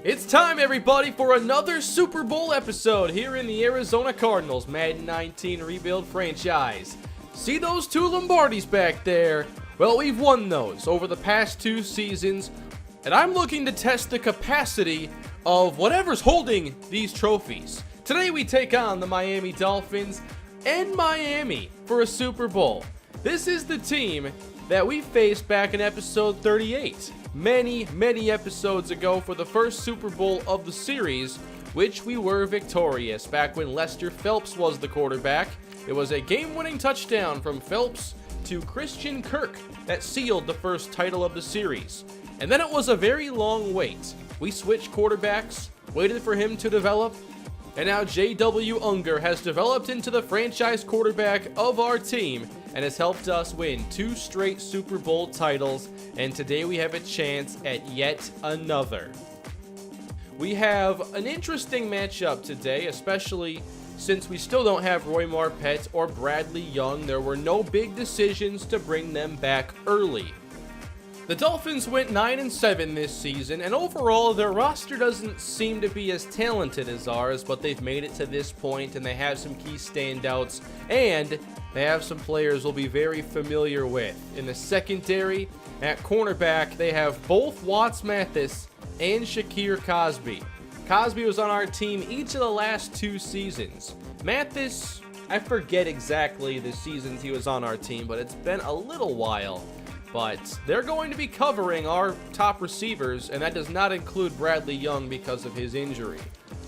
It's time, everybody, for another Super Bowl episode here in the Arizona Cardinals Madden 19 Rebuild franchise. See those two Lombardis back there? Well, we've won those over the past 2 seasons, and I'm looking to test the capacity of whatever's holding these trophies. Today we take on the Miami Dolphins and Miami for a Super Bowl. This is the team that we faced back in episode 38. Many episodes ago for the first Super Bowl of the series, which we were victorious back when Lester Phelps was the quarterback. It was a game-winning touchdown from Phelps to Christian Kirk that sealed the first title of the series. And then it was a very long wait. We switched quarterbacks, waited for him to develop, and now J.W. Unger has developed into the franchise quarterback of our team and has helped us win 2 straight Super Bowl titles, and today we have a chance at yet another. We have an interesting matchup today, especially since we still don't have Roy Marpet or Bradley Young. There were no big decisions to bring them back early. The Dolphins went 9-7 this season, and overall their roster doesn't seem to be as talented as ours, but they've made it to this point, and they have some key standouts, and they have some players we'll be very familiar with. In the secondary, at cornerback, they have both Watts Mathis and Shakir Cosby. Cosby was on our team each of the last 2 seasons. Mathis, I forget exactly the seasons he was on our team, but it's been a little while. But they're going to be covering our top receivers, and that does not include Bradley Young because of his injury.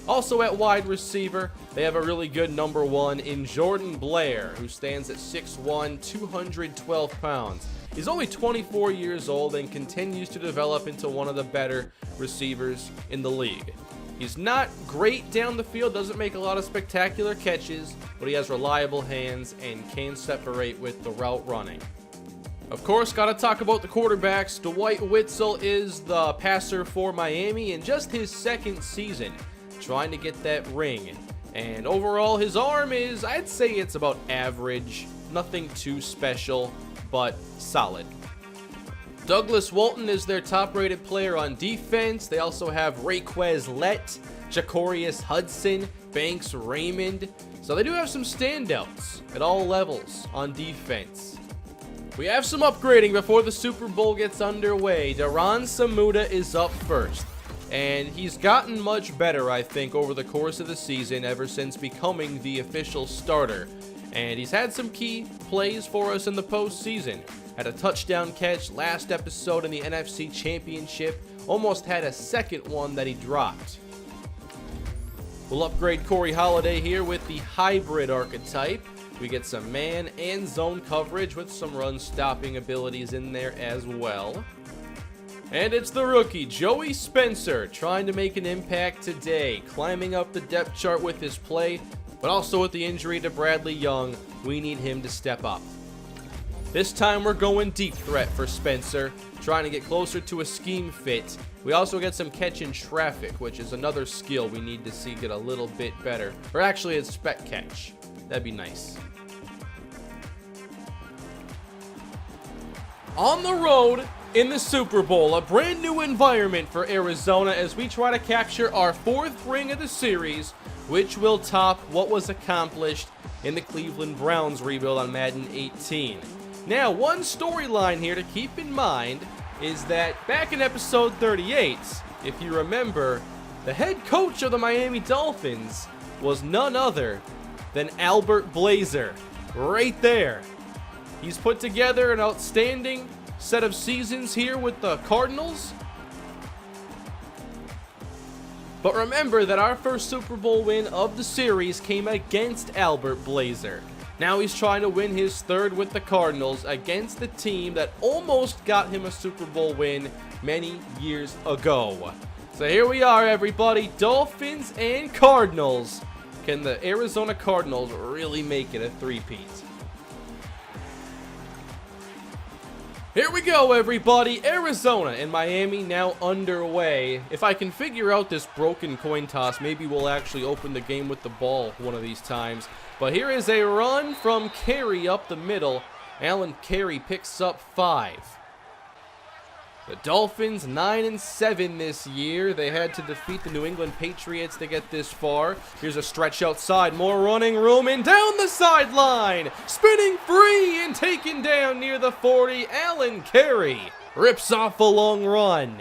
Also at wide receiver, they have a really good number 1 in Jordan Blair, who stands at 6'1", 212 pounds. He's only 24 years old and continues to develop into one of the better receivers in the league. He's not great down the field, doesn't make a lot of spectacular catches, but he has reliable hands and can separate with the route running. Of course, gotta talk about the quarterbacks. Dwight Witzel is the passer for Miami in just his 2nd season, trying to get that ring. And overall, his arm is, I'd say it's about average. Nothing too special, but solid. Douglas Walton is their top-rated player on defense. They also have Raquez Lett, Jacorius Hudson, Banks Raymond. So they do have some standouts at all levels on defense. We have some upgrading before the Super Bowl gets underway. Daron Samuda is up first, and he's gotten much better, I think, over the course of the season ever since becoming the official starter. And he's had some key plays for us in the postseason. Had a touchdown catch last episode in the NFC Championship. Almost had a second one that he dropped. We'll upgrade Corey Holiday here with the hybrid archetype. We get some man and zone coverage with some run-stopping abilities in there as well. And it's the rookie, Joey Spencer, trying to make an impact today, climbing up the depth chart with his play, but also with the injury to Bradley Young, we need him to step up. This time we're going deep threat for Spencer, trying to get closer to a scheme fit. We also get some catch in traffic, which is another skill we need to see get a little bit better. Or actually, it's spec catch. That'd be nice. On the road in the Super Bowl, a brand new environment for Arizona as we try to capture our 4th ring of the series, which will top what was accomplished in the Cleveland Browns rebuild on Madden 18. Now, one storyline here to keep in mind is that back in episode 38, if you remember, the head coach of the Miami Dolphins was none other than Albert Blazer, right there. He's put together an outstanding set of seasons here with the Cardinals. But remember that our first Super Bowl win of the series came against Albert Blazer. Now he's trying to win his 3rd with the Cardinals against the team that almost got him a Super Bowl win many years ago. So here we are, everybody, Dolphins and Cardinals. Can the Arizona Cardinals really make it a 3-peat? Here we go, everybody. Arizona and Miami now underway. If I can figure out this broken coin toss, maybe we'll actually open the game with the ball one of these times. But here is a run from Carey up the middle. Alan Carey picks up 5. The Dolphins 9-7 this year. They had to defeat the New England Patriots to get this far. Here's a stretch outside, more running room, and down the sideline. Spinning free and taken down near the 40. Allen Carey rips off a long run.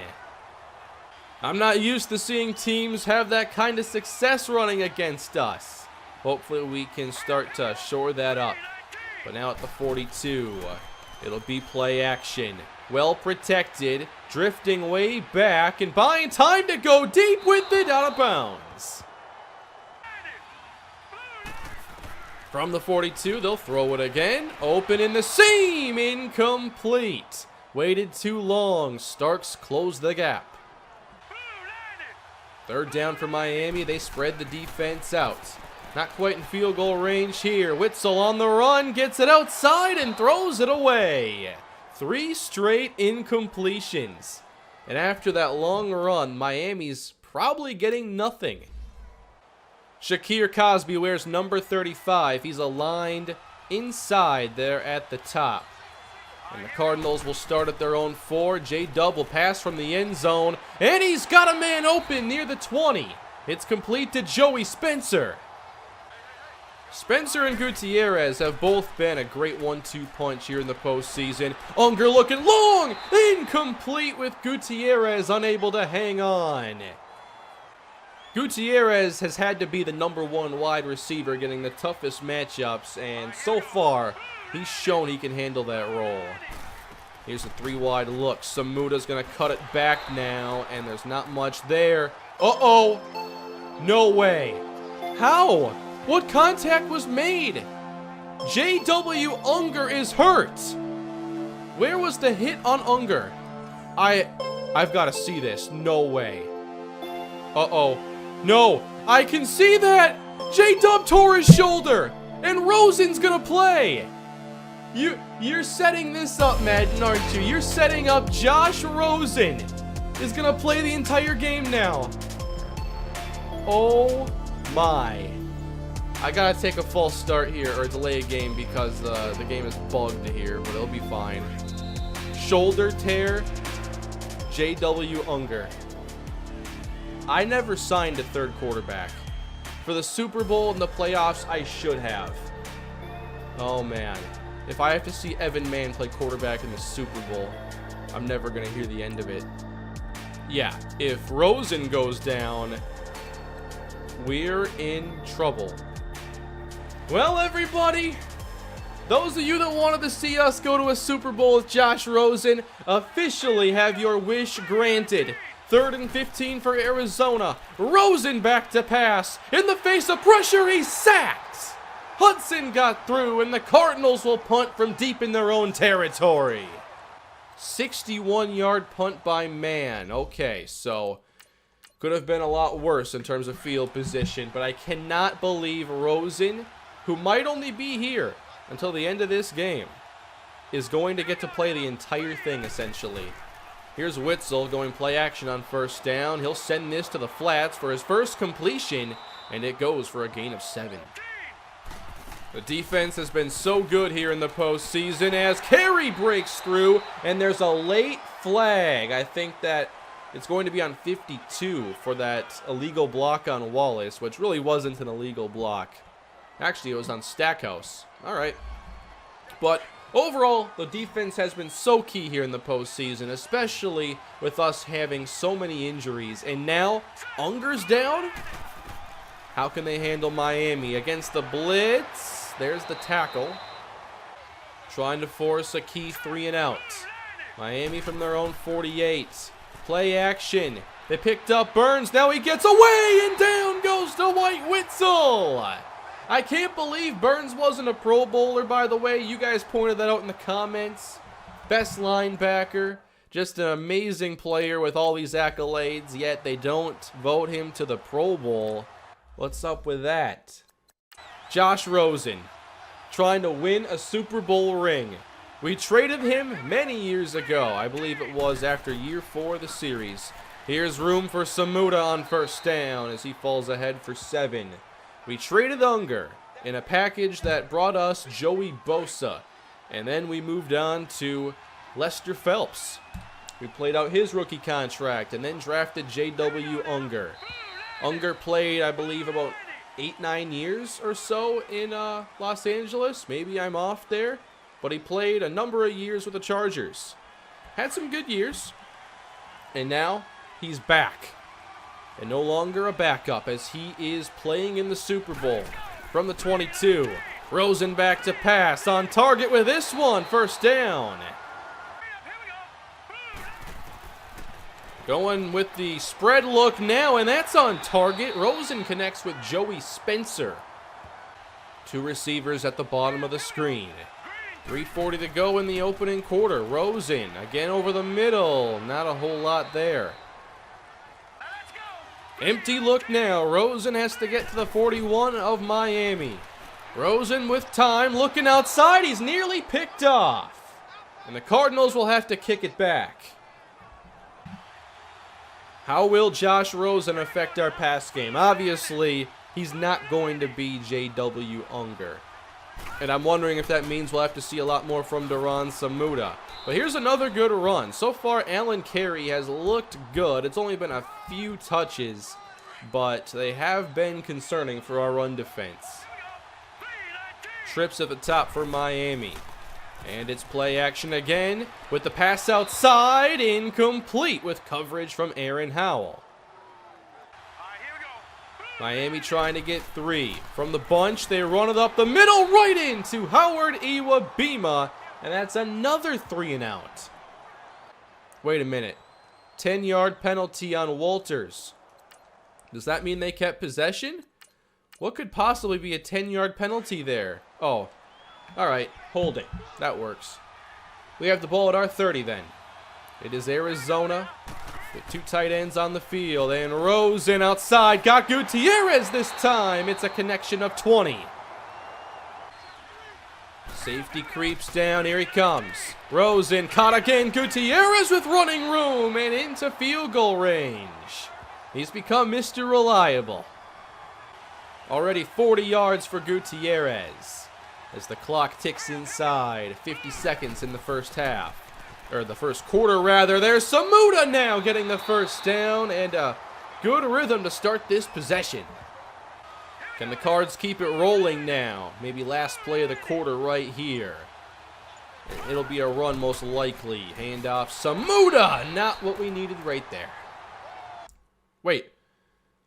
I'm not used to seeing teams have that kind of success running against us. Hopefully we can start to shore that up. But now at the 42, it'll be play action. Well protected, drifting way back, and buying time to go deep with it, out of bounds. From the 42, they'll throw it again. Open in the seam, incomplete. Waited too long, Starks closed the gap. Third down for Miami, they spread the defense out. Not quite in field goal range here. Witzel on the run, gets it outside and throws it away. 3 straight incompletions. And after that long run, Miami's probably getting nothing. Shakir Cosby wears number 35. He's aligned inside there at the top. And the Cardinals will start at their own 4. J-Dub will pass from the end zone. And he's got a man open near the 20. It's complete to Joey Spencer. Spencer and Gutierrez have both been a great 1-2 punch here in the postseason. Unger looking long, incomplete with Gutierrez unable to hang on. Gutierrez has had to be the #1 wide receiver getting the toughest matchups, and so far, he's shown he can handle that role. Here's a 3-wide look. Samuta's going to cut it back now, and there's not much there. Uh-oh! No way! How? What contact was made? J.W. Unger is hurt. Where was the hit on Unger? I've got to see this. No way. Uh-oh. No, I can see that. J-Dub tore his shoulder, and Rosen's gonna play. You're setting this up, Madden, aren't you? You're setting up Josh Rosen is gonna play the entire game now. Oh my. I gotta take a false start here, or delay a game, because the game is bugged here, but it'll be fine. Shoulder tear, J.W. Unger. I never signed a third quarterback. For the Super Bowl and the playoffs, I should have. Oh man. If I have to see Evan Mann play quarterback in the Super Bowl, I'm never gonna hear the end of it. Yeah, if Rosen goes down, we're in trouble. Well, everybody, those of you that wanted to see us go to a Super Bowl with Josh Rosen officially have your wish granted. 3rd and 15 for Arizona. Rosen back to pass. In the face of pressure, he's sacked. Hudson got through, and the Cardinals will punt from deep in their own territory. 61-yard punt by Mann. Okay, so could have been a lot worse in terms of field position, but I cannot believe Rosen, who might only be here until the end of this game, is going to get to play the entire thing, essentially. Here's Witzel going play action on 1st down. He'll send this to the flats for his first completion, and it goes for a gain of 7. The defense has been so good here in the postseason as Carey breaks through, and there's a late flag. I think that it's going to be on 52 for that illegal block on Wallace, which really wasn't an illegal block. Actually, it was on Stackhouse. All right. But overall, the defense has been so key here in the postseason, especially with us having so many injuries. And now, Unger's down. How can they handle Miami against the blitz? There's the tackle. Trying to force a key 3 and out. Miami from their own 48. Play action. They picked up Burns. Now he gets away, and down goes the White Witzel. I can't believe Burns wasn't a Pro Bowler, by the way. You guys pointed that out in the comments. Best linebacker. Just an amazing player with all these accolades, yet they don't vote him to the Pro Bowl. What's up with that? Josh Rosen, trying to win a Super Bowl ring. We traded him many years ago. I believe it was after year 4 of the series. Here's room for Samuta on 1st down as he falls ahead for 7. We traded Unger in a package that brought us Joey Bosa. And then we moved on to Lester Phelps. We played out his rookie contract and then drafted J.W. Unger. Unger played, I believe, about 8-9 years or so in Los Angeles. Maybe I'm off there. But he played a number of years with the Chargers. Had some good years. And now he's back. And no longer a backup as he is playing in the Super Bowl. From the 22. Rosen back to pass. On target with this one. First down. Going with the spread look now, and that's on target. Rosen connects with Joey Spencer. Two receivers at the bottom of the screen. 3:40 to go in the opening quarter. Rosen again over the middle. Not a whole lot there. Empty look now. Rosen has to get to the 41 of Miami. Rosen with time, looking outside. He's nearly picked off. And the Cardinals will have to kick it back. How will Josh Rosen affect our pass game? Obviously, he's not going to be J.W. Unger. And I'm wondering if that means we'll have to see a lot more from Duran Samuda. But here's another good run. So far, Alan Carey has looked good. It's only been a few touches, but they have been concerning for our run defense. Trips at the top for Miami. And it's play action again with the pass outside, incomplete with coverage from Aaron Howell. Miami trying to get 3. From the bunch, they run it up the middle right into Howard Iwabima, and that's another 3 and out. Wait a minute. 10-yard penalty on Walters. Does that mean they kept possession? What could possibly be a 10-yard penalty there? Oh. Alright, holding. That works. We have the ball at our 30 then. It is Arizona with 2 tight ends on the field. And Rosen outside. Got Gutierrez this time. It's a connection of 20. Safety creeps down. Here he comes. Rosen caught again. Gutierrez with running room and into field goal range. He's become Mr. Reliable. Already 40 yards for Gutierrez. As the clock ticks inside, 50 seconds in the first half. Or the first quarter, rather. There's Samuda now getting the first down, and a good rhythm to start this possession. Can the Cards keep it rolling now? Maybe last play of the quarter right here. It'll be a run most likely. Handoff, Samuda! Not what we needed right there. Wait.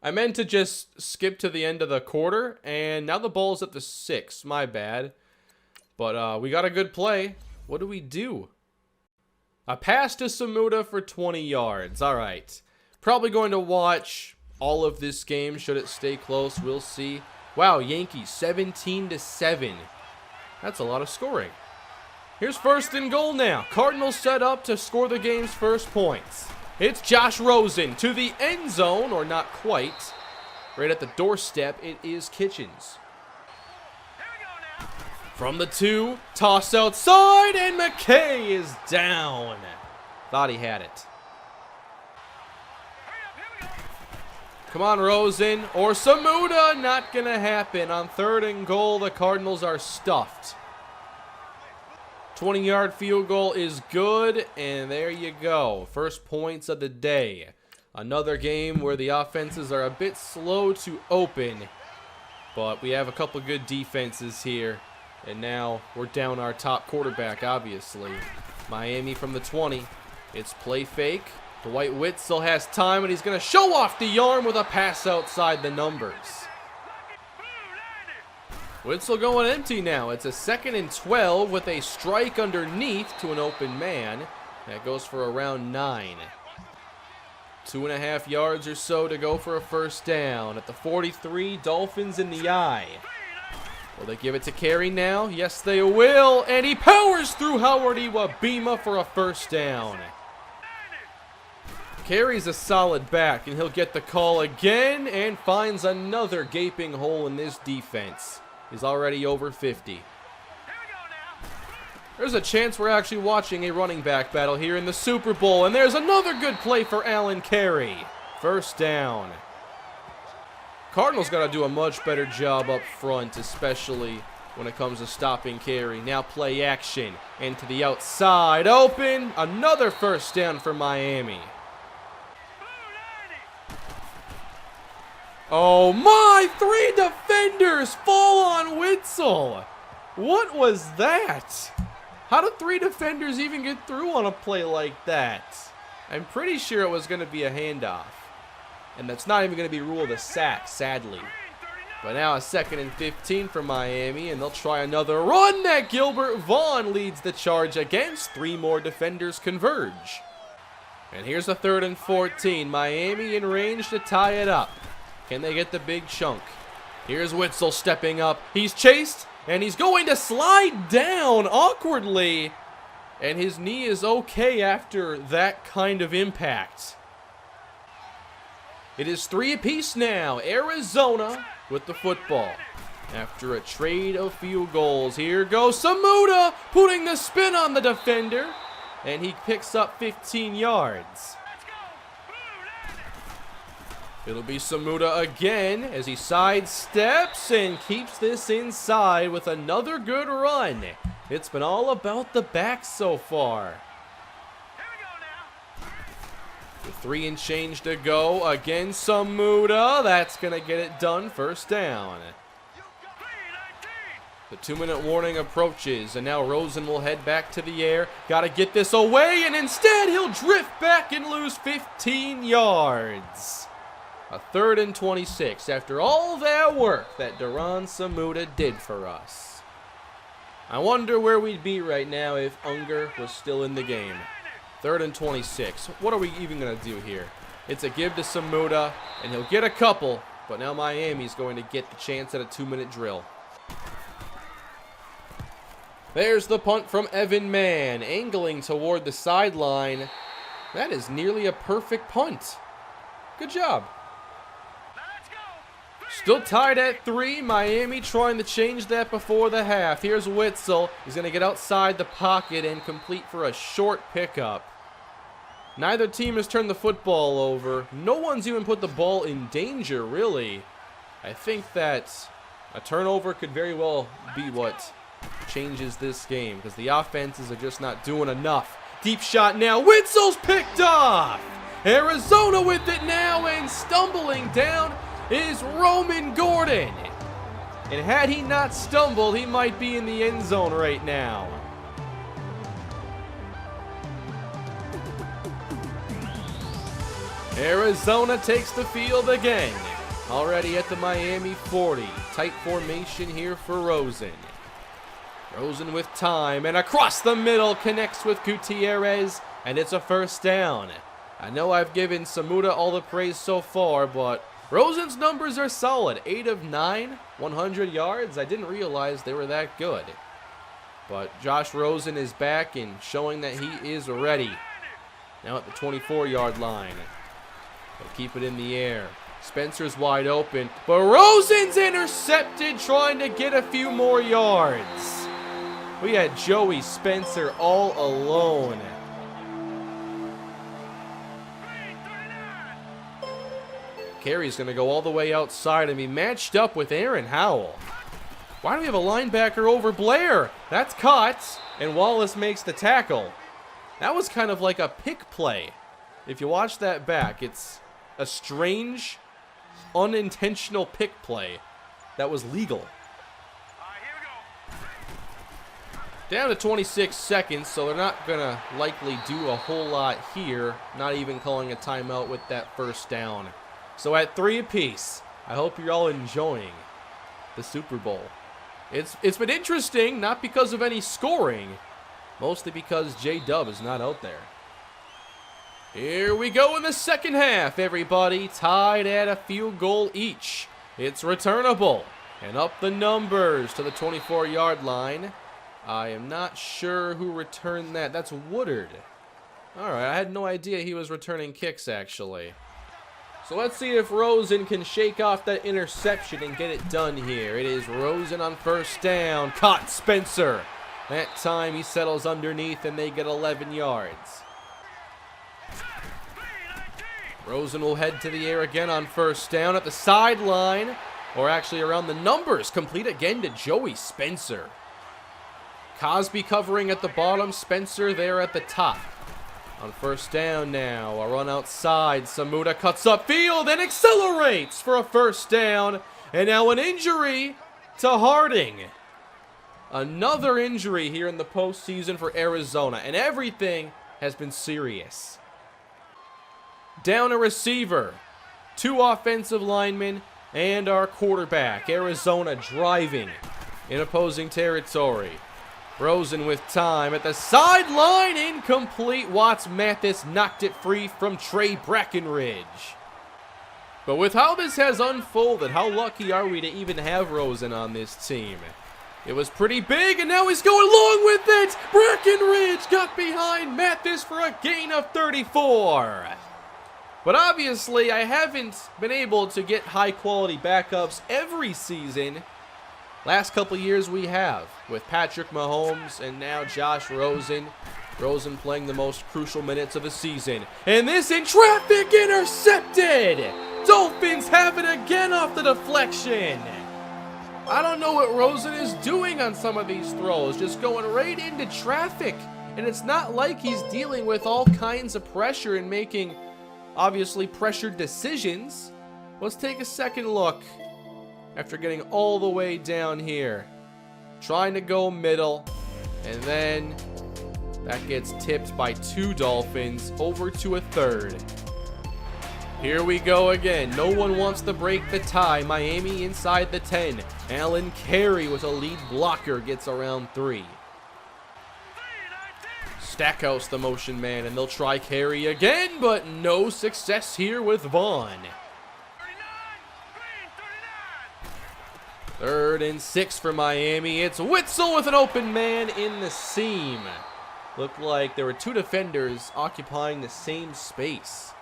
I meant to just skip to the end of the quarter, and now the ball's at the 6. My bad. But we got a good play. What do we do? A pass to Samuda for 20 yards. All right. Probably going to watch all of this game. Should it stay close, we'll see. Wow, Yankees 17-7. That's a lot of scoring. Here's first and goal now. Cardinals set up to score the game's first points. It's Josh Rosen to the end zone, or not quite. Right at the doorstep, it is Kitchens. From the 2, toss outside, and McKay is down. Thought he had it. Come on, Rosen, or Samuda. Not gonna happen. On 3rd and goal, the Cardinals are stuffed. 20-yard field goal is good, and there you go. First points of the day. Another game where the offenses are a bit slow to open, but we have a couple good defenses here, and now we're down our top quarterback, obviously. Miami from the 20. It's play fake. Dwight Witzel has time, and he's going to show off the arm with a pass outside the numbers. Witzel going empty now. It's a 2nd and 12 with a strike underneath to an open man. That goes for around 9. 2.5 yards or so to go for a first down. At the 43, Dolphins in the eye. Will they give it to Carey now? Yes, they will. And he powers through Howard Iwabima for a first down. Carey's a solid back, and he'll get the call again and finds another gaping hole in this defense. He's already over 50. There's a chance we're actually watching a running back battle here in the Super Bowl, and there's another good play for Alan Carey. First down. Cardinals got to do a much better job up front, especially when it comes to stopping carry. Now play action. And to the outside. Open. Another first down for Miami. Oh my! 3 defenders fall on Witzel. What was that? How did 3 defenders even get through on a play like that? I'm pretty sure it was going to be a handoff. And that's not even going to be ruled a sack, sadly. But now a 2nd and 15 for Miami, and they'll try another run that Gilbert Vaughn leads the charge against. 3 more defenders converge. And here's a 3rd and 14. Miami in range to tie it up. Can they get the big chunk? Here's Witzel stepping up. He's chased, and he's going to slide down awkwardly. And his knee is okay after that kind of impact. It is 3 apiece now. Arizona with the football. After a trade of field goals. Here goes Samuda putting the spin on the defender. And he picks up 15 yards. It'll be Samuda again as he sidesteps and keeps this inside with another good run. It's been all about the back so far. With 3 and change to go, again Samuda. That's going to get it done. First down. The 2-minute warning approaches, and now Rosen will head back to the air. Got to get this away, and instead he'll drift back and lose 15 yards. A 3rd and 26 after all that work that Duran Samuda did for us. I wonder where we'd be right now if Unger was still in the game. 3rd and 26. What are we even going to do here? It's a give to Samuda, and he'll get a couple, but now Miami's going to get the chance at a 2-minute drill. There's the punt from Evan Mann, angling toward the sideline. That is nearly a perfect punt. Good job. Still tied at 3. Miami trying to change that before the half. Here's Witzel. He's going to get outside the pocket and complete for a short pickup. Neither team has turned the football over. No one's even put the ball in danger, really. I think that a turnover could very well be what changes this game, because the offenses are just not doing enough. Deep shot now. Witzel's picked off. Arizona with it now, and stumbling down is Roman Gordon. And had he not stumbled, he might be in the end zone right now. Arizona takes the field again. Already at the Miami 40. Tight formation here for Rosen. Rosen with time, and across the middle connects with Gutierrez, and it's a first down. I know I've given Samuda all the praise so far, but Rosen's numbers are solid. 8 of 9, 100 yards. I didn't realize they were that good. But Josh Rosen is back and showing that he is ready. Now at the 24-yard line. They'll keep it in the air. Spencer's wide open, but Rosen's intercepted, trying to get a few more yards. We had Joey Spencer all alone. Carey's going to go all the way outside and be matched up with Aaron Howell. Why do we have a linebacker over Blair? That's caught, and Wallace makes the tackle. That was kind of like a pick play. If you watch that back, it's a strange, unintentional pick play that was legal. Down to 26 seconds, so they're not going to likely do a whole lot here, not even calling a timeout with that first down. So at 3 apiece, I hope you're all enjoying the Super Bowl. It's been interesting, not because of any scoring, mostly because J-Dub is not out there. Here we go in the second half, everybody. Tied at a field goal each. It's returnable. And up the numbers to the 24-yard line. I am not sure who returned that. That's Woodard. All right, I had no idea he was returning kicks, actually. So let's see if Rosen can shake off that interception and get it done here. It is Rosen on first down. Caught Spencer. That time he settles underneath and they get 11 yards. Rosen will head to the air again on first down at the sideline. or actually around the numbers. Complete again to Joey Spencer. Cosby covering at the bottom, Spencer there at the top. On first down now, a run outside. Samuda cuts upfield and accelerates for a first down. And now an injury to Harding. Another injury here in the postseason for Arizona, and everything has been serious. Down a receiver, 2 offensive linemen, and our quarterback. Arizona driving in opposing territory. Rosen with time at the sideline, incomplete. Watts Mathis knocked it free from Trey Brackenridge. But with how this has unfolded, how lucky are we to even have Rosen on this team? It was pretty big, and now he's going along with it. Brackenridge got behind Mathis for a gain of 34. But obviously, I haven't been able to get high-quality backups every season. Last couple years we have, with Patrick Mahomes and now Josh Rosen. Rosen playing the most crucial minutes of the season. And this in traffic, intercepted! Dolphins have it again off the deflection. I don't know what Rosen is doing on some of these throws, just going right into traffic. And it's not like he's dealing with all kinds of pressure and making, obviously, pressured decisions. Let's take a second look. After getting all the way down here, trying to go middle, and then that gets tipped by 2 Dolphins over to a third. Here we go again. No one wants to break the tie. Miami inside the 10. Allen Carey with a lead blocker gets around 3. Stackhouse the motion man, and they'll try Carey again, but no success here with Vaughn. 3rd and 6 for Miami. It's Witzel with an open man in the seam. Looked like there were 2 defenders occupying the same space.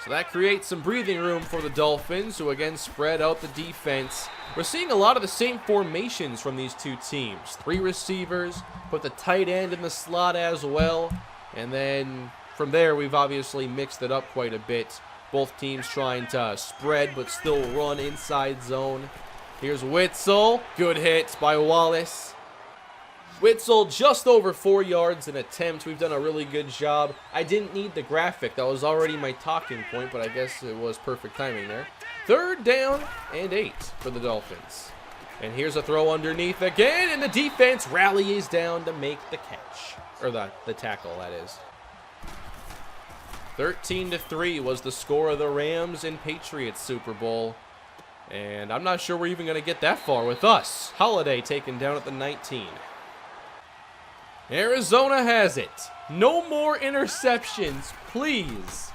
So that creates some breathing room for the Dolphins, who again spread out the defense. We're seeing a lot of the same formations from these 2 teams. 3 receivers, put the tight end in the slot as well. And then from there, we've obviously mixed it up quite a bit. Both teams trying to spread but still run inside zone. Here's Witzel. Good hit by Wallace. Witzel just over 4 yards an attempt. We've done a really good job. I didn't need the graphic. That was already my talking point, but I guess it was perfect timing there. 3rd down and 8 for the Dolphins. And here's a throw underneath again, and the defense rallies down to make the catch. Or the tackle, that is. 13-3 was the score of the Rams and Patriots Super Bowl. And I'm not sure we're even going to get that far with us. Holiday taken down at the 19. Arizona has it. No more interceptions, please.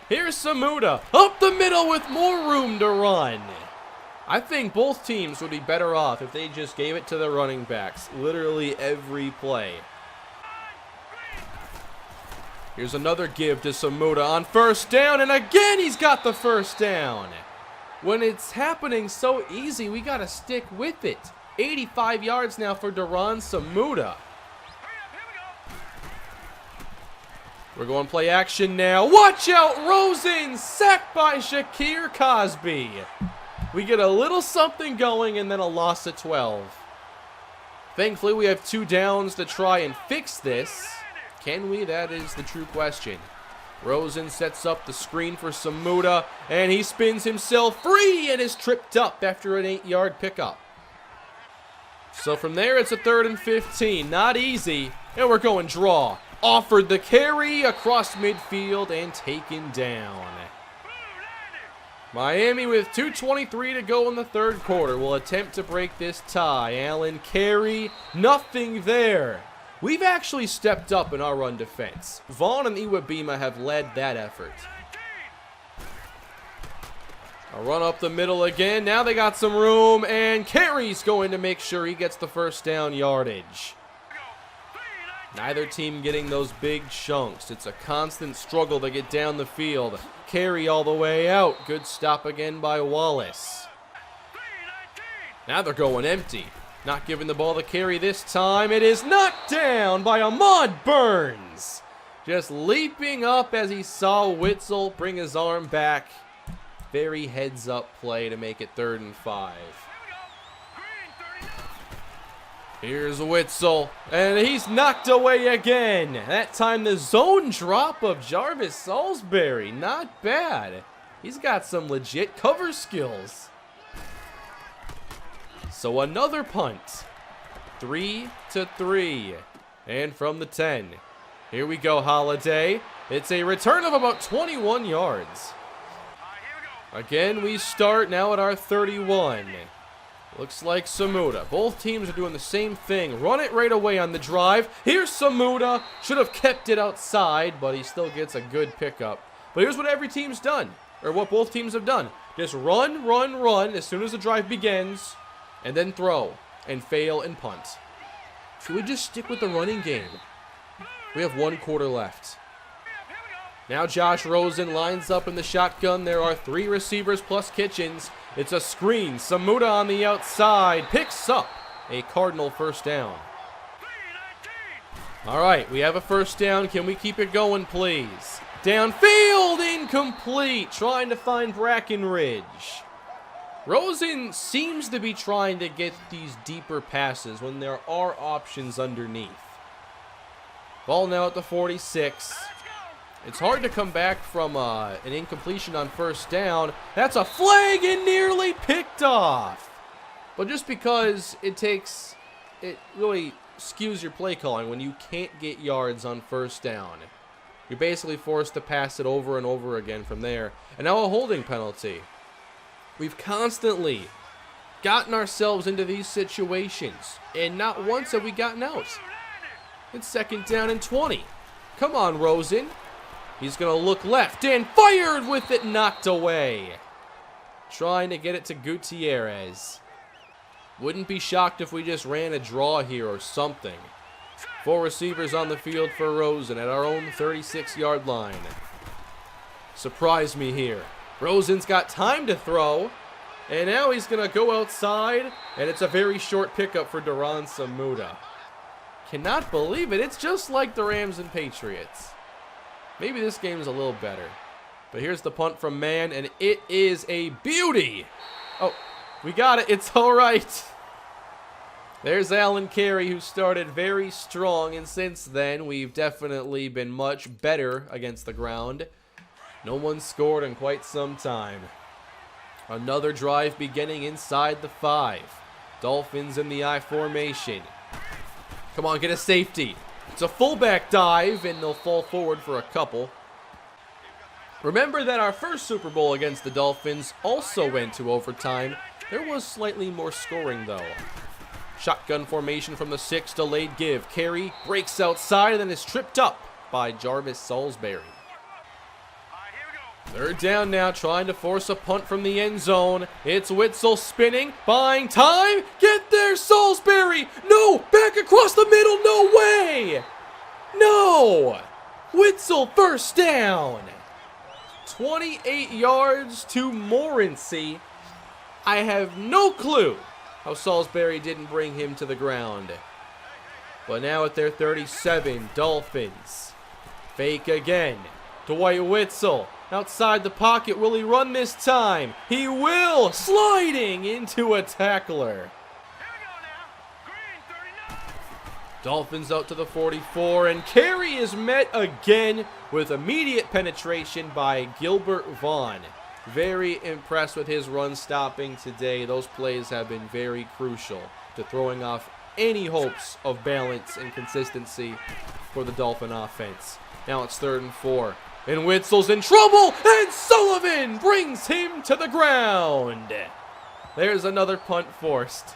Here's Samuda up the middle with more room to run. I think both teams would be better off if they just gave it to the running backs literally every play. Here's another give to Samuda on first down, and again he's got the first down. When it's happening so easy, we got to stick with it. 85 yards now for Duran Samuda. We're going play action now. Watch out, Rosen! Sacked by Shakir Cosby. We get a little something going and then a loss of 12. Thankfully, we have 2 downs to try and fix this. Can we? That is the true question. Rosen sets up the screen for Samuda, and he spins himself free and is tripped up after an 8-yard pickup. So from there, it's a 3rd and 15. Not easy, and we're going draw. Offered the carry across midfield and taken down. Miami with 2:23 to go in the 3rd quarter will attempt to break this tie. Allen Carey, nothing there. We've actually stepped up in our run defense. Vaughn and Iwabima have led that effort. A run up the middle again. Now they got some room, and Carey's going to make sure he gets the first down yardage. Neither team getting those big chunks. It's a constant struggle to get down the field. Carey all the way out. Good stop again by Wallace. Now they're going empty. Not giving the ball to Carey this time. It is knocked down by Ahmad Burns. Just leaping up as he saw Witzel bring his arm back. very heads-up play to make it 3rd and 5. Here's Witzel, and he's knocked away again. That time the zone drop of Jarvis Salisbury. Not bad. He's got some legit cover skills. So another punt. 3-3. And from the 10. Here we go, Holiday. It's a return of about 21 yards. Again, we start now at our 31. Looks like Samuda. Both teams are doing the same thing. Run it right away on the drive. Here's Samuda. Should have kept it outside, but he still gets a good pickup. But here's what every team's done, or what both teams have done. Just run, run, run as soon as the drive begins, and then throw, and fail, and punt. Should we just stick with the running game? We have 1 quarter left. Now Josh Rosen lines up in the shotgun. There are 3 receivers plus Kitchens. It's a screen. Samuda on the outside picks up a Cardinal first down. All right, we have a first down. Can we keep it going, please? Downfield, incomplete. Trying to find Brackenridge. Rosen seems to be trying to get these deeper passes when there are options underneath. Ball now at the 46. It's hard to come back from an incompletion on first down. That's a flag and nearly picked off. But just because it really skews your play calling when you can't get yards on first down. You're basically forced to pass it over and over again from there. And now a holding penalty. We've constantly gotten ourselves into these situations, and not once have we gotten out. It's 2nd down and 20. Come on, Rosen. He's going to look left and fired with it knocked away. Trying to get it to Gutierrez. Wouldn't be shocked if we just ran a draw here or something. 4 receivers on the field for Rosen at our own 36-yard line. Surprise me here. Rosen's got time to throw. And now he's going to go outside. And it's a very short pickup for Duran Samuda. Cannot believe it. It's just like the Rams and Patriots. Maybe this game is a little better. But here's the punt from Mann, and it is a beauty. Oh, we got it. It's all right. There's Alan Carey, who started very strong, and since then, we've definitely been much better against the ground. No one scored in quite some time. Another drive beginning inside the 5. Dolphins in the I formation. Come on, get a safety. It's a fullback dive, and they'll fall forward for a couple. Remember that our first Super Bowl against the Dolphins also went to overtime. There was slightly more scoring, though. Shotgun formation from the 6, delayed give. Carey breaks outside and then is tripped up by Jarvis Salisbury. 3rd down now, trying to force a punt from the end zone. It's Witzel spinning, buying time. Get there, Salisbury. No, back across the middle. No way. No. Witzel first down. 28 yards to Morency. I have no clue how Salisbury didn't bring him to the ground. But now at their 37, Dolphins. Fake again. Dwight Witzel. Outside the pocket, will he run this time? He will! Sliding into a tackler. Dolphins out to the 44, and Carey is met again with immediate penetration by Gilbert Vaughn. Very impressed with his run stopping today. Those plays have been very crucial to throwing off any hopes of balance and consistency for the Dolphin offense. Now it's 3rd and 4. And Witzel's in trouble, and Sullivan brings him to the ground. There's another punt forced.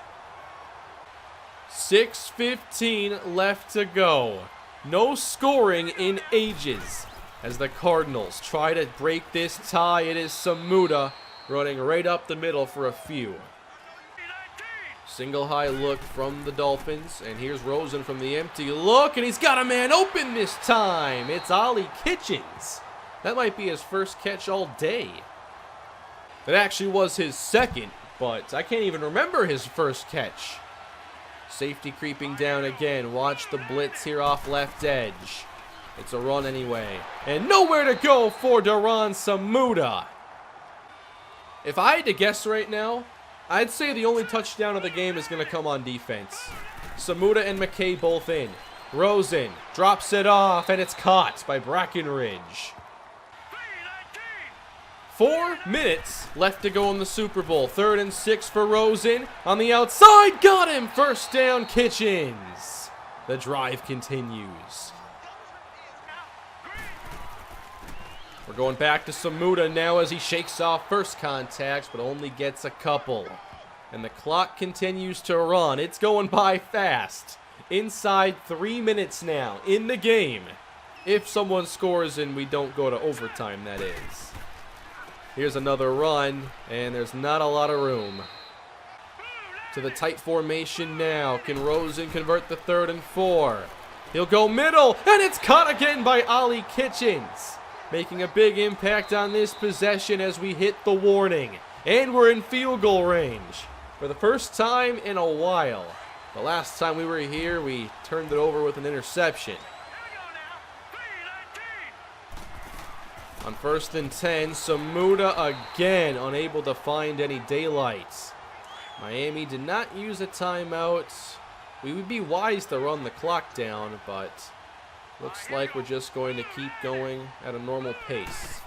6:15 left to go. No scoring in ages as the Cardinals try to break this tie. It is Samuda running right up the middle for a few. Single high look from the Dolphins, and here's Rosen from the empty look, and he's got a man open this time. It's Ollie Kitchens. That might be his first catch all day. It actually was his second, but I can't even remember his first catch. Safety creeping down again. Watch the blitz here off left edge. It's a run anyway. And nowhere to go for Duran Samuda. If I had to guess right now, I'd say the only touchdown of the game is going to come on defense. Samuda and McKay both in. Rosen drops it off, and it's caught by Brackenridge. 4 minutes left to go in the Super Bowl. 3rd and 6 for Rosen. On the outside, got him! First down, Kitchens. The drive continues. We're going back to Samuda now as he shakes off first contacts, but only gets a couple. And the clock continues to run. It's going by fast. Inside 3 minutes now in the game. If someone scores and we don't go to overtime, that is. Here's another run, and there's not a lot of room. To the tight formation now. Can Rosen convert the 3rd and 4? He'll go middle, and it's caught again by Ollie Kitchens. Making a big impact on this possession as we hit the warning. And we're in field goal range for the first time in a while. The last time we were here, we turned it over with an interception. On 1st and 10, Samuda again unable to find any daylight. Miami did not use a timeout. We would be wise to run the clock down, but looks like we're just going to keep going at a normal pace.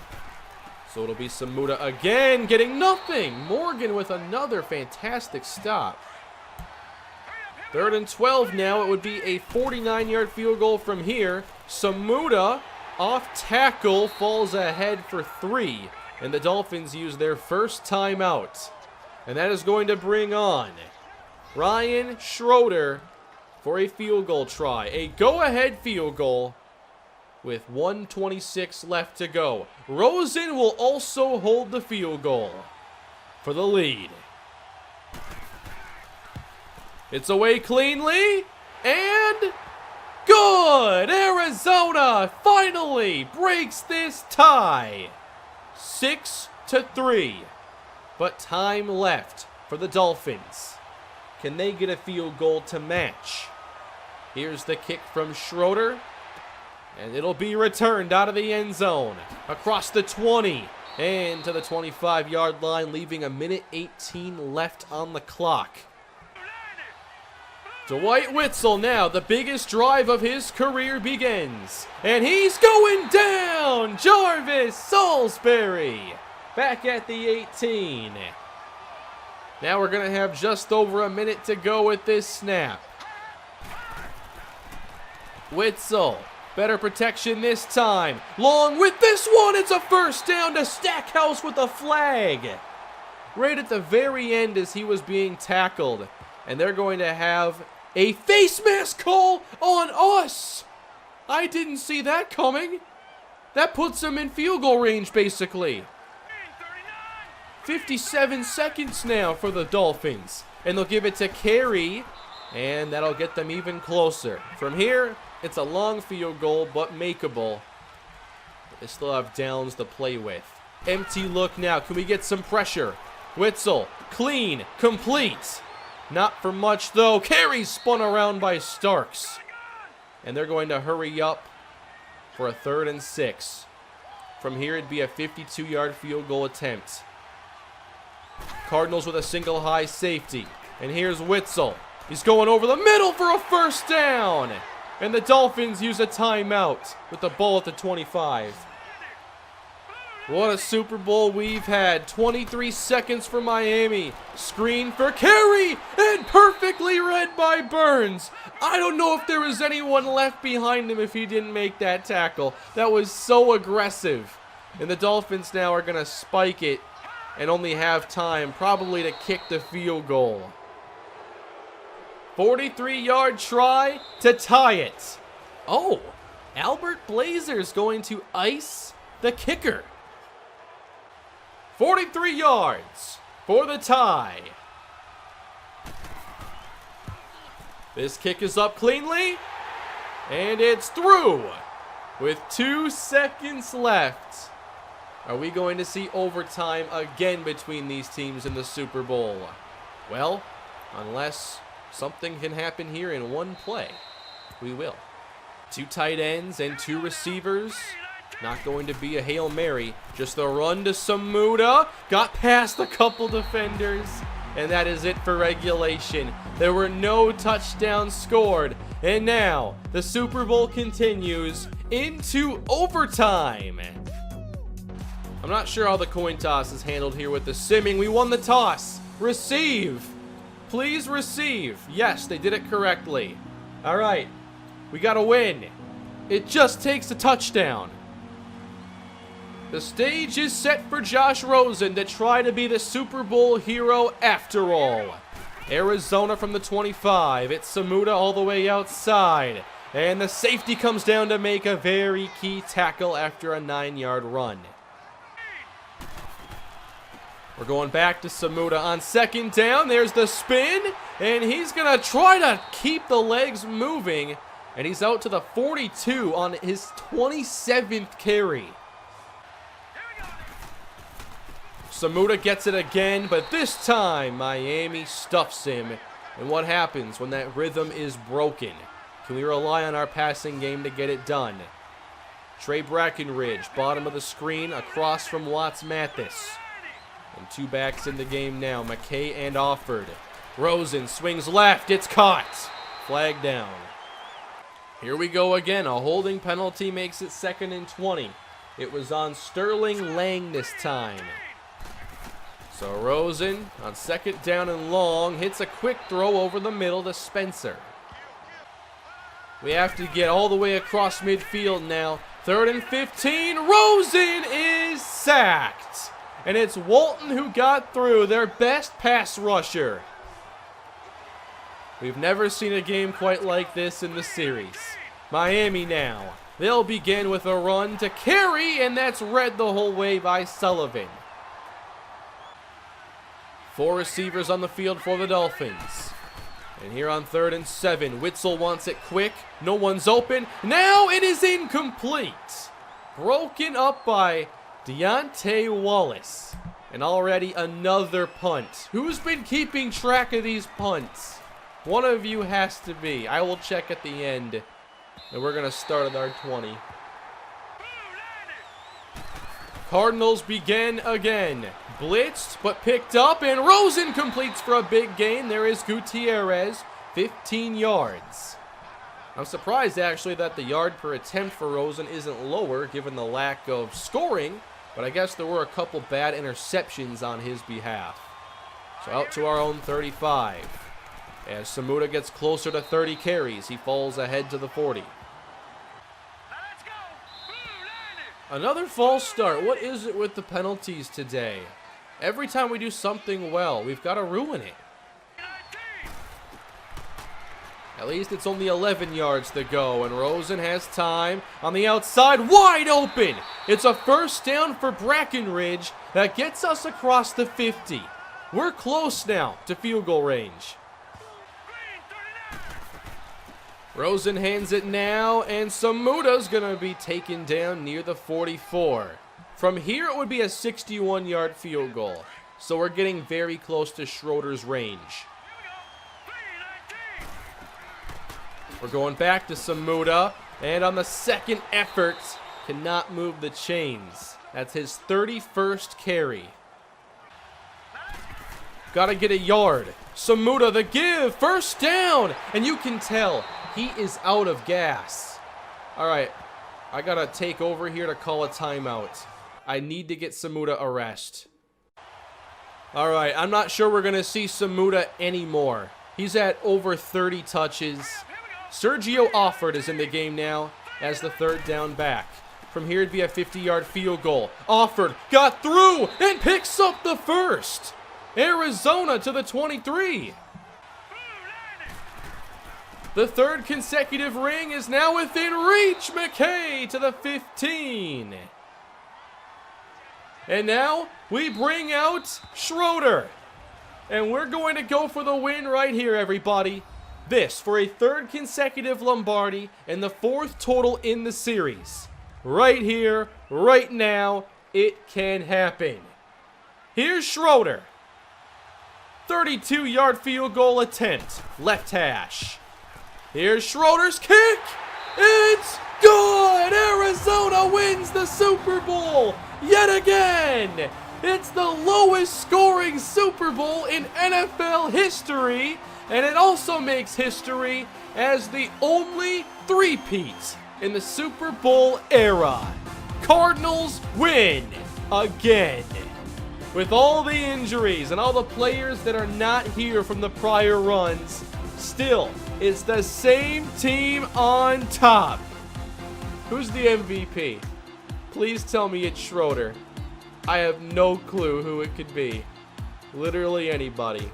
So it'll be Samuda again, getting nothing. Morgan with another fantastic stop. 3rd and 12 now. It would be a 49-yard field goal from here. Samuda off tackle falls ahead for 3. And the Dolphins use their first timeout. And that is going to bring on Ryan Schroeder for a field goal try. A go-ahead field goal with 1:26 left to go. Rosen will also hold the field goal for the lead. It's away cleanly, and good! Arizona finally breaks this tie. 6-3. But time left for the Dolphins. Can they get a field goal to match? Here's the kick from Schroeder. And it'll be returned out of the end zone. Across the 20 and to the 25-yard line, leaving 1:18 left on the clock. Dwight Witzel now, the biggest drive of his career begins. And he's going down! Jarvis Salisbury back at the 18. Now we're going to have just over a minute to go with this snap. Witzel, better protection this time. Long with this one, it's a first down to Stackhouse with a flag. Right at the very end as he was being tackled. And they're going to have a face mask call on us. I didn't see that coming. That puts them in field goal range, basically. 57 seconds now for the Dolphins. And they'll give it to Carey. And that'll get them even closer. From here, it's a long field goal, but makeable. They still have downs to play with. Empty look now. Can we get some pressure? Witzel, clean, complete. Not for much, though. Carey spun around by Starks. And they're going to hurry up for a 3rd and 6. From here, it'd be a 52-yard field goal attempt. Cardinals with a single high safety. And here's Witzel. He's going over the middle for a first down. And the Dolphins use a timeout with the ball at the 25. What a Super Bowl we've had. 23 seconds for Miami. Screen for Carey. And perfectly read by Burns. I don't know if there was anyone left behind him if he didn't make that tackle. That was so aggressive. And the Dolphins now are going to spike it and only have time probably to kick the field goal. 43-yard try to tie it. Oh, Albert Blazer's going to ice the kicker. 43 yards for the tie. This kick is up cleanly, and it's through with 2 seconds left. Are we going to see overtime again between these teams in the Super Bowl? Well, unless something can happen here in one play, we will. 2 tight ends and 2 receivers. Not going to be a Hail Mary, just a run to Samuda. Got past a couple defenders, and that is it for regulation. There were no touchdowns scored, and now the Super Bowl continues into overtime. I'm not sure how the coin toss is handled here with the simming. We won the toss. Receive. Please receive. Yes, they did it correctly. All right, we got to win. It just takes a touchdown. The stage is set for Josh Rosen to try to be the Super Bowl hero after all. Arizona from the 25. It's Samuda all the way outside. And the safety comes down to make a very key tackle after a 9-yard run. We're going back to Samuda on second down. There's the spin. And he's going to try to keep the legs moving. And he's out to the 42 on his 27th carry. Samuda gets it again, but this time Miami stuffs him. And what happens when that rhythm is broken? Can we rely on our passing game to get it done? Trey Brackenridge, bottom of the screen, across from Watts Mathis. And two backs in the game now, McKay and Offord. Rosen swings left, it's caught. Flag down. Here we go again, a holding penalty makes it 2nd and 20. It was on Sterling Lang this time. So Rosen on 2nd down and long hits a quick throw over the middle to Spencer. We have to get all the way across midfield now. 3rd and 15. Rosen is sacked. And it's Walton who got through, their best pass rusher. We've never seen a game quite like this in the series. Miami now. They'll begin with a run to carry, and that's read the whole way by Sullivan. 4 receivers on the field for the Dolphins. And here on 3rd and 7, Witzel wants it quick. No one's open. Now it is incomplete. Broken up by Deontay Wallace. And already another punt. Who's been keeping track of these punts? One of you has to be. I will check at the end. And we're going to start at our 20. Cardinals begin again. Blitzed, but picked up, and Rosen completes for a big gain. There is Gutierrez, 15 yards. I'm surprised, actually, that the yard per attempt for Rosen isn't lower, given the lack of scoring, but I guess there were a couple bad interceptions on his behalf. So out to our own 35. As Samuda gets closer to 30 carries, he falls ahead to the 40. Another false start. What is it with the penalties today? Every time we do something well, we've got to ruin it. At least it's only 11 yards to go, and Rosen has time on the outside, wide open. It's a first down for Brackenridge that gets us across the 50. We're close now to field goal range. Rosen hands it now, and Samuda's going to be taken down near the 44. From here, it would be a 61-yard field goal. So we're getting very close to Schroeder's range. We're going back to Samuda, and on the second effort, cannot move the chains. That's his 31st carry. Got to get a yard. Samuda, the give, first down, and you can tell he is out of gas. All right, I got to take over here to call a timeout. I need to get Samuda a rest. All right, I'm not sure we're going to see Samuda anymore. He's at over 30 touches. Sergio Offord is in the game now as the 3rd down back. From here, it'd be a 50-yard field goal. Offord got through and picks up the first. Arizona to the 23. The 3rd consecutive ring is now within reach. McKay to the 15. And now we bring out Schroeder. And we're going to go for the win right here, everybody. This for a 3rd consecutive Lombardi and the 4th total in the series. Right here, right now, it can happen. Here's Schroeder. 32-yard field goal attempt. Left hash. Here's Schroeder's kick. It's good! Arizona Arizona wins the Super Bowl yet again. It's the lowest scoring Super Bowl in NFL history, and it also makes history as the only three-peat in the Super Bowl era. Cardinals win again. With all the injuries and all the players that are not here from the prior runs, still, it's the same team on top. Who's the MVP? Please tell me it's Schroeder. I have no clue who it could be. Literally anybody.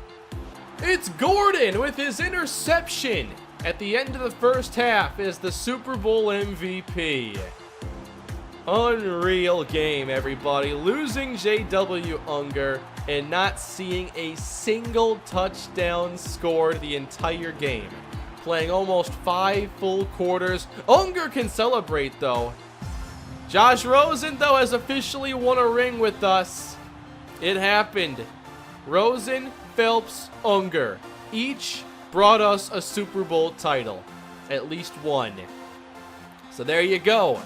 It's Gordon with his interception at the end of the first half as the Super Bowl MVP. Unreal game, everybody. Losing J.W. Unger and not seeing a single touchdown scored the entire game. Playing almost 5 full quarters. Unger can celebrate, though. Josh Rosen, though, has officially won a ring with us. It happened. Rosen, Phelps, Unger. Each brought us a Super Bowl title. At least one. So there you go.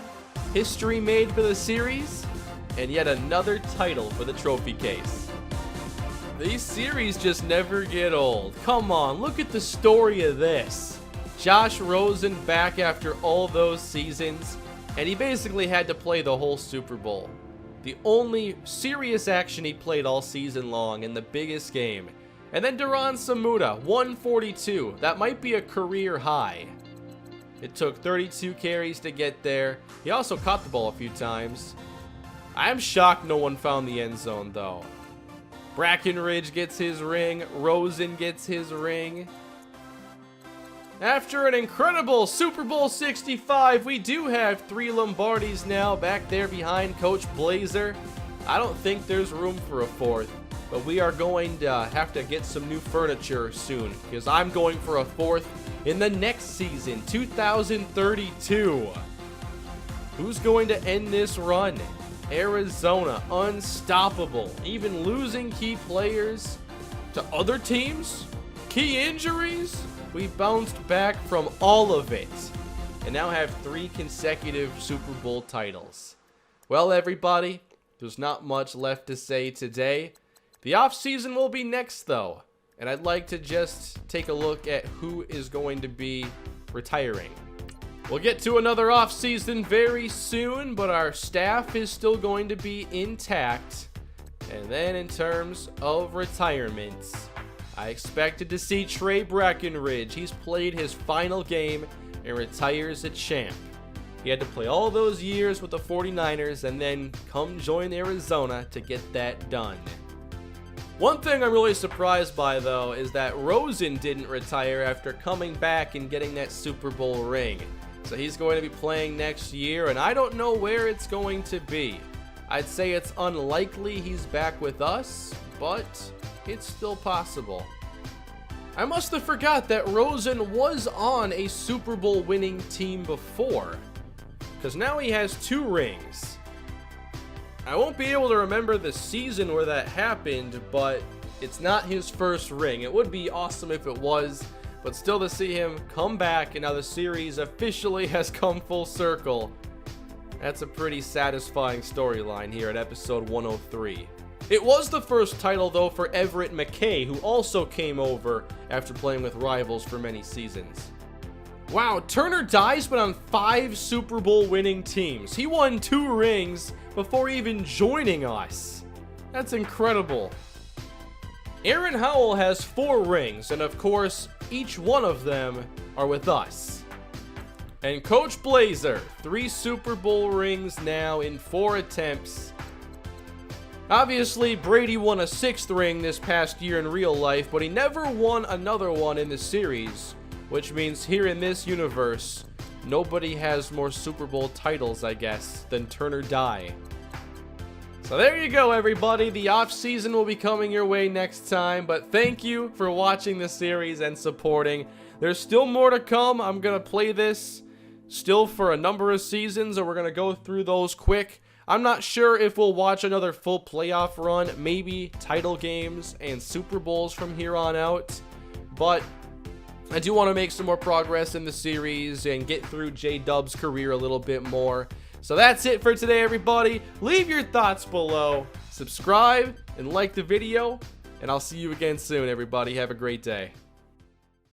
History made for the series, and yet another title for the trophy case. These series just never get old. Come on, look at the story of this. Josh Rosen back after all those seasons, and he basically had to play the whole Super Bowl. The only serious action he played all season long in the biggest game. And then Duran Samuda, 142. That might be a career high. It took 32 carries to get there. He also caught the ball a few times. I'm shocked no one found the end zone, though. Brackenridge gets his ring. Rosen gets his ring. After an incredible Super Bowl 65, we do have 3 Lombardis now back there behind Coach Blazer. I don't think there's room for a 4th, but we are going to have to get some new furniture soon, because I'm going for a 4th in the next season, 2032. Who's going to end this run? Arizona, unstoppable. Even losing key players to other teams? Key injuries? We bounced back from all of it and now have 3 consecutive Super Bowl titles. Well, everybody, there's not much left to say today. The offseason will be next, though. And I'd like to just take a look at who is going to be retiring. We'll get to another offseason very soon, but our staff is still going to be intact. And then in terms of retirements, I expected to see Trey Brackenridge. He's played his final game and retires a champ. He had to play all those years with the 49ers and then come join Arizona to get that done. One thing I'm really surprised by, though, is that Rosen didn't retire after coming back and getting that Super Bowl ring. So he's going to be playing next year, and I don't know where it's going to be. I'd say it's unlikely he's back with us, but it's still possible. I must have forgot that Rosen was on a Super Bowl winning team before, because now he has 2 rings. I won't be able to remember the season where that happened, but it's not his first ring. It would be awesome if it was, but still to see him come back and now the series officially has come full circle. That's a pretty satisfying storyline here at episode 103. It was the first title, though, for Everett McKay, who also came over after playing with rivals for many seasons. Wow, Turner Dye's been on 5 Super Bowl winning teams. He won 2 rings before even joining us. That's incredible. Aaron Howell has 4 rings, and of course, each one of them are with us. And Coach Blazer, 3 Super Bowl rings now in 4 attempts. Obviously, Brady won a 6th ring this past year in real life, but he never won another one in the series, which means here in this universe, nobody has more Super Bowl titles, I guess, than Turner Dye. So there you go, everybody. The offseason will be coming your way next time, but thank you for watching the series and supporting. There's still more to come. I'm going to play this still for a number of seasons, and we're going to go through those quick. I'm not sure if we'll watch another full playoff run, maybe title games and Super Bowls from here on out, but I do want to make some more progress in the series and get through J-Dub's career a little bit more. So that's it for today, everybody. Leave your thoughts below, subscribe, and like the video, and I'll see you again soon, everybody. Have a great day.